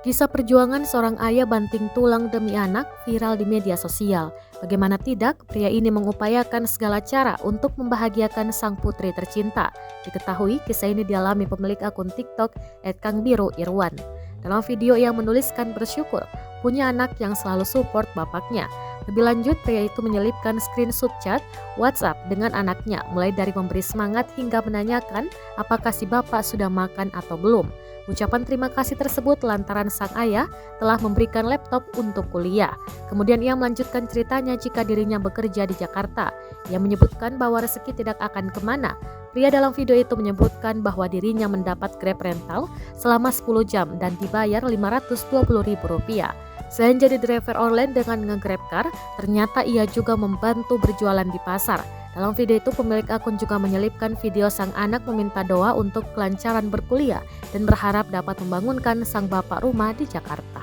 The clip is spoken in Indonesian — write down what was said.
Kisah perjuangan seorang ayah banting tulang demi anak viral di media sosial. Bagaimana tidak, pria ini mengupayakan segala cara untuk membahagiakan sang putri tercinta. Diketahui kisah ini dialami pemilik akun TikTok @kangbiruirwan. Dalam video yang menuliskan bersyukur punya anak yang selalu support bapaknya. Lebih lanjut, pria itu menyelipkan screenshot chat WhatsApp dengan anaknya, mulai dari memberi semangat hingga menanyakan apakah si bapak sudah makan atau belum. Ucapan terima kasih tersebut lantaran sang ayah telah memberikan laptop untuk kuliah. Kemudian ia melanjutkan ceritanya jika dirinya bekerja di Jakarta. Ia menyebutkan bahwa rezeki tidak akan kemana. Pria dalam video itu menyebutkan bahwa dirinya mendapat Grab rental selama 10 jam dan dibayar Rp520.000. Selain jadi driver online dengan nge-Grab car, ternyata ia juga membantu berjualan di pasar. Dalam video itu, pemilik akun juga menyelipkan video sang anak meminta doa untuk kelancaran berkuliah dan berharap dapat membangunkan sang bapak rumah di Jakarta.